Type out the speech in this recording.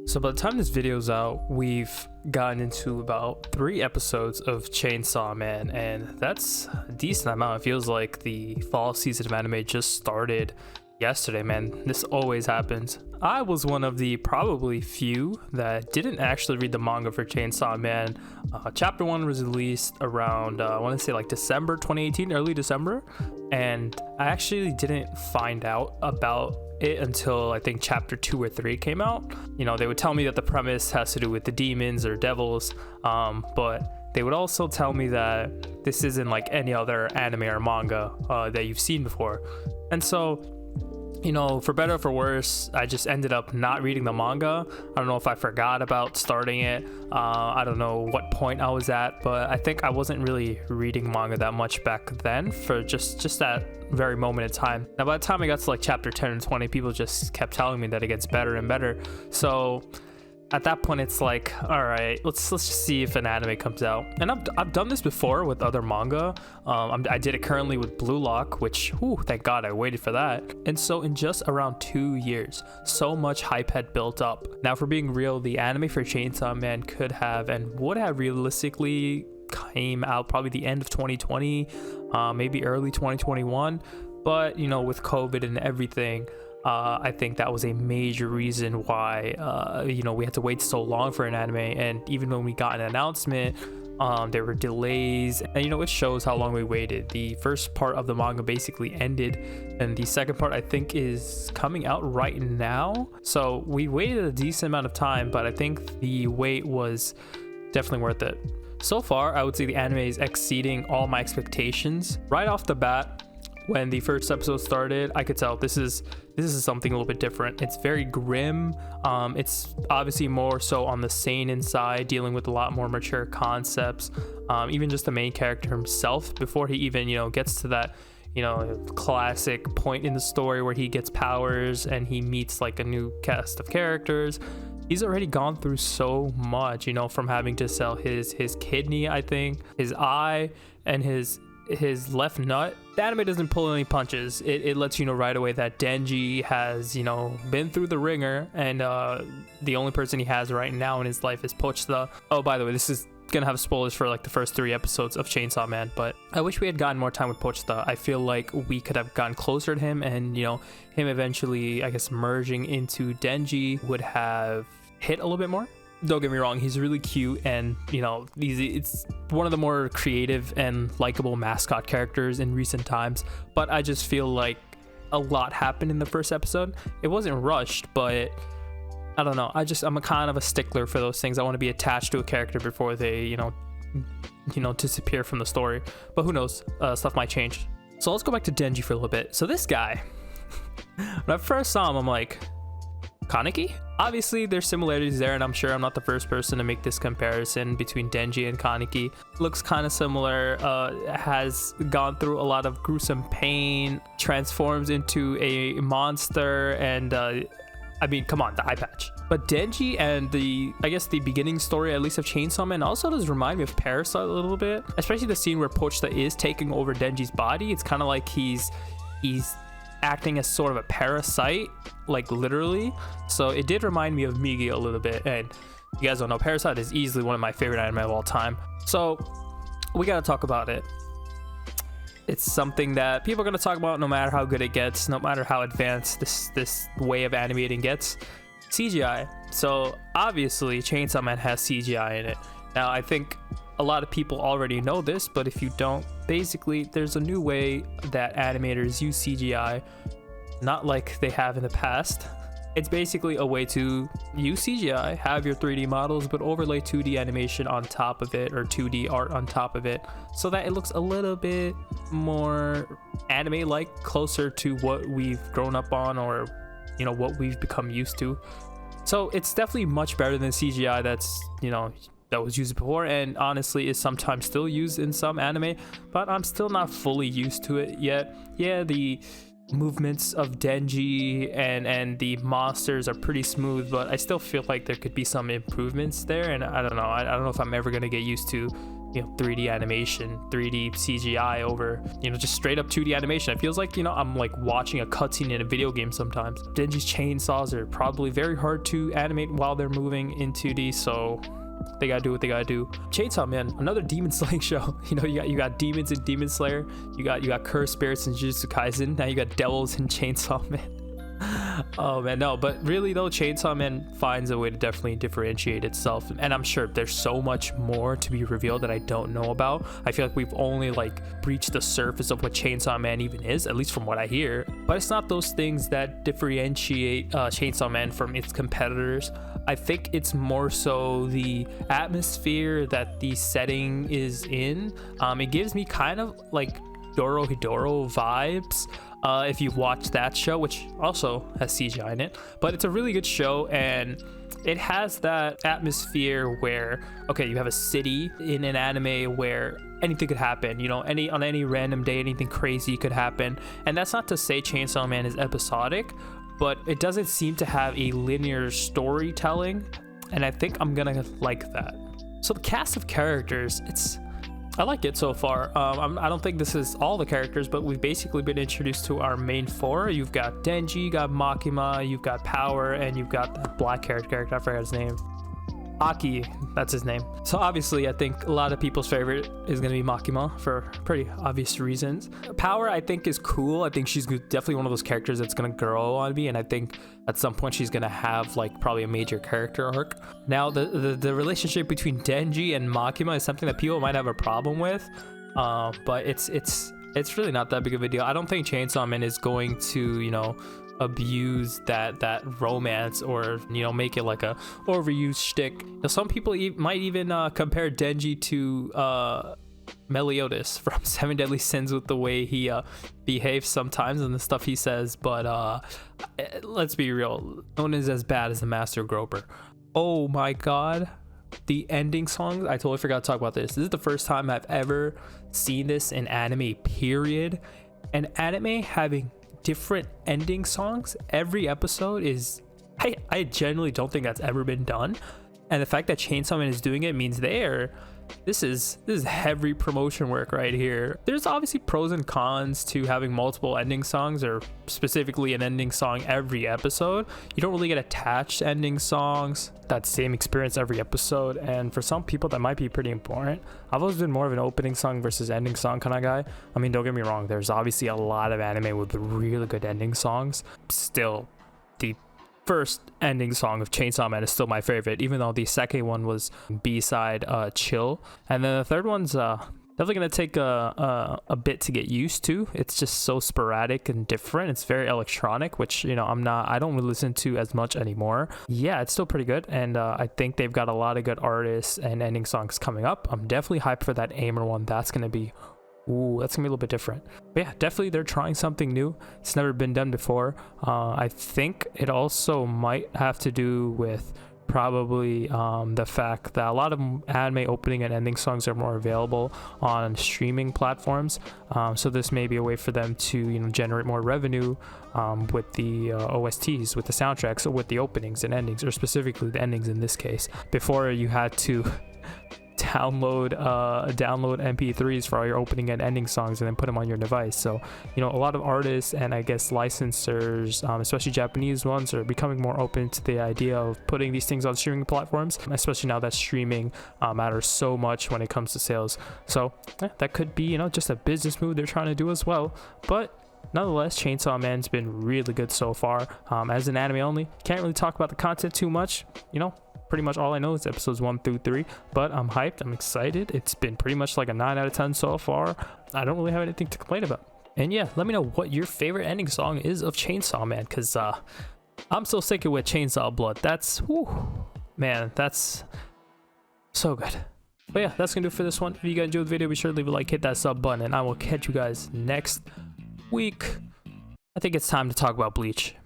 So by the time this video's out, we've gotten into about 3 episodes of Chainsaw Man, and that's a decent amount. It feels like the fall season of anime just started yesterday, man. This always happens. I was one of the probably few that didn't actually read the manga for Chainsaw Man. Chapter 1 was released around, I want to say like December 2018, early December, and I actually didn't find out about it until I think chapter 2 or 3 came out. You know, they would tell me that the premise has to do with the demons or devils, but they would also tell me that this isn't like any other anime or manga that you've seen before. And so, you know, for better or for worse, I just ended up not reading the manga. I don't know if I forgot about starting it. I don't know what point I was at, but I think I wasn't really reading manga that much back then for just that very moment in time. Now, by the time I got to like chapter 10 and 20, people just kept telling me that it gets better and better. So at that point, it's like, all right, let's just see if an anime comes out. And I've done this before with other manga. I did it currently with Blue Lock, which, whew, thank God I waited for that. And so in just around 2 years, so much hype had built up. Now, for being real, the anime for Chainsaw Man could have and would have realistically came out probably the end of 2020, maybe early 2021. But, you know, with COVID and everything, I think that was a major reason why, you know, we had to wait so long for an anime. And even when we got an announcement, there were delays. And, you know, it shows how long we waited. The first part of the manga basically ended, and the second part, I think, is coming out right now. So we waited a decent amount of time, but I think the wait was definitely worth it. So far, I would say the anime is exceeding all my expectations. Right off the bat, when the first episode started, I could tell this is something a little bit different. It's very grim. It's obviously more so on the seinen side, dealing with a lot more mature concepts. Even just the main character himself, before he even, you know, gets to that, you know, classic point in the story where he gets powers and he meets like a new cast of characters. He's already gone through so much, you know, from having to sell his kidney, I think, his eye, and his left nut. The anime doesn't pull any punches. It lets you know right away that Denji has, you know, been through the ringer, and the only person he has right now in his life is Pochita. Oh, by the way, this is gonna have spoilers for like the first 3 episodes of Chainsaw Man, but I wish we had gotten more time with Pochita. I feel like we could have gotten closer to him, and, you know, him eventually, I guess, merging into Denji would have hit a little bit more. Don't get me wrong, he's really cute, and, you know, it's one of the more creative and likable mascot characters in recent times, but I just feel like a lot happened in the first episode. It wasn't rushed, but I don't know, I'm a kind of a stickler for those things. I want to be attached to a character before they, you know, disappear from the story, but who knows, stuff might change. So let's go back to Denji for a little bit. So this guy, when I first saw him, I'm like, Kaneki? Obviously, there's similarities there, and I'm sure I'm not the first person to make this comparison between Denji and Kaneki. Looks kind of similar, has gone through a lot of gruesome pain, transforms into a monster, and I mean, come on, the eye patch. But Denji and the beginning story, at least of Chainsaw Man, also does remind me of Parasyte a little bit, especially the scene where Pochita is taking over Denji's body. It's kind of like he's acting as sort of a parasite, like literally. So it did remind me of Migi a little bit, and you guys don't know, Parasyte is easily one of my favorite anime of all time. So we gotta talk about it. It's something that people are gonna talk about no matter how good it gets, no matter how advanced this way of animating gets. CGI. So obviously Chainsaw Man has CGI in it. Now, I think a lot of people already know this, but if you don't, basically there's a new way that animators use CGI, not like they have in the past. It's basically a way to use CGI, have your 3D models, but overlay 2D animation on top of it, or 2D art on top of it, so that it looks a little bit more anime-like, closer to what we've grown up on, or, you know, what we've become used to. So it's definitely much better than CGI that's, you know, that was used before, and honestly is sometimes still used in some anime, but I'm still not fully used to it yet. Yeah, the movements of Denji and the monsters are pretty smooth, but I still feel like there could be some improvements there, and I don't know if I'm ever gonna get used to, 3D animation, 3D CGI over just straight up 2D animation. It feels like I'm like watching a cutscene in a video game sometimes. Denji's chainsaws are probably very hard to animate while they're moving in 2D, so they gotta do what they gotta do. Chainsaw Man, another demon slaying show. You got demons in Demon Slayer, you got cursed spirits in Jujutsu Kaisen, now you got devils in Chainsaw Man. Oh man, no, but really though, Chainsaw Man finds a way to definitely differentiate itself, and I'm sure there's so much more to be revealed that I don't know about. I feel like we've only like breached the surface of what Chainsaw Man even is, at least from what I hear. But it's not those things that differentiate Chainsaw Man from its competitors. I think it's more so the atmosphere that the setting is in. It gives me kind of like Dorohedoro vibes. If you've watched that show, which also has CGI in it, but it's a really good show, and it has that atmosphere where, okay, you have a city in an anime where anything could happen, on any random day, anything crazy could happen. And that's not to say Chainsaw Man is episodic, but it doesn't seem to have a linear storytelling, and I think I'm gonna like that. So the cast of characters, I like it so far. I don't think this is all the characters, but we've basically been introduced to our main four. You've got Denji, you got Makima, you've got Power, and you've got that black-haired character. I forgot his name. Aki, that's his name. So obviously, I think a lot of people's favorite is going to be Makima for pretty obvious reasons. Power, I think, is cool. I think she's definitely one of those characters that's going to grow on me, and I think at some point she's going to have like probably a major character arc. Now, the relationship between Denji and Makima is something that people might have a problem with, but it's really not that big of a deal. I don't think Chainsaw Man is going to, abuse that romance or make it like a overused shtick. Some people might even compare Denji to Meliodas from Seven Deadly Sins with the way he behaves sometimes and the stuff he says, but let's be real, no one is as bad as the Master Groper. Oh my god, the ending songs, I totally forgot to talk about this. This is the first time I've ever seen this in anime, period. An anime having different ending songs every episode is, I genuinely don't think that's ever been done. And the fact that Chainsaw Man is doing it means this is heavy promotion work right here. There's obviously pros and cons to having multiple ending songs, or specifically an ending song every episode. You don't really get attached to ending songs, that same experience every episode, and for some people that might be pretty important. I've always been more of an opening song versus ending song kind of guy. I mean, don't get me wrong, there's obviously a lot of anime with really good ending songs. Still, the first ending song of Chainsaw Man is still my favorite, even though the second one was B-side Chill, and then the third one's definitely gonna take a bit to get used to. It's just so sporadic and different. It's very electronic, which I don't really listen to as much anymore. Yeah, it's still pretty good, and I think they've got a lot of good artists and ending songs coming up. I'm definitely hyped for that Aimer one. That's gonna be a little bit different. But yeah, definitely they're trying something new. It's never been done before. I think it also might have to do with probably the fact that a lot of anime opening and ending songs are more available on streaming platforms. So this may be a way for them to generate more revenue with the OSTs, with the soundtracks, or with the openings and endings, or specifically the endings in this case. Before, you had to download MP3s for all your opening and ending songs and then put them on your device. So a lot of artists and I guess licensors, especially Japanese ones, are becoming more open to the idea of putting these things on streaming platforms, especially now that streaming matters so much when it comes to sales. So that could be just a business move they're trying to do as well. But nonetheless, Chainsaw Man's been really good so far. As an anime only, can't really talk about the content too much. Pretty much all I know is episodes 1 through 3, but I'm hyped, I'm excited. It's been pretty much like a 9 out of 10 so far. I don't really have anything to complain about. And yeah, let me know what your favorite ending song is of Chainsaw Man, because I'm so sick of with Chainsaw Blood. That's so good. But yeah, that's gonna do it for this one. If you guys enjoyed the video, be sure to leave a like, hit that sub button, and I will catch you guys next week. I think it's time to talk about Bleach.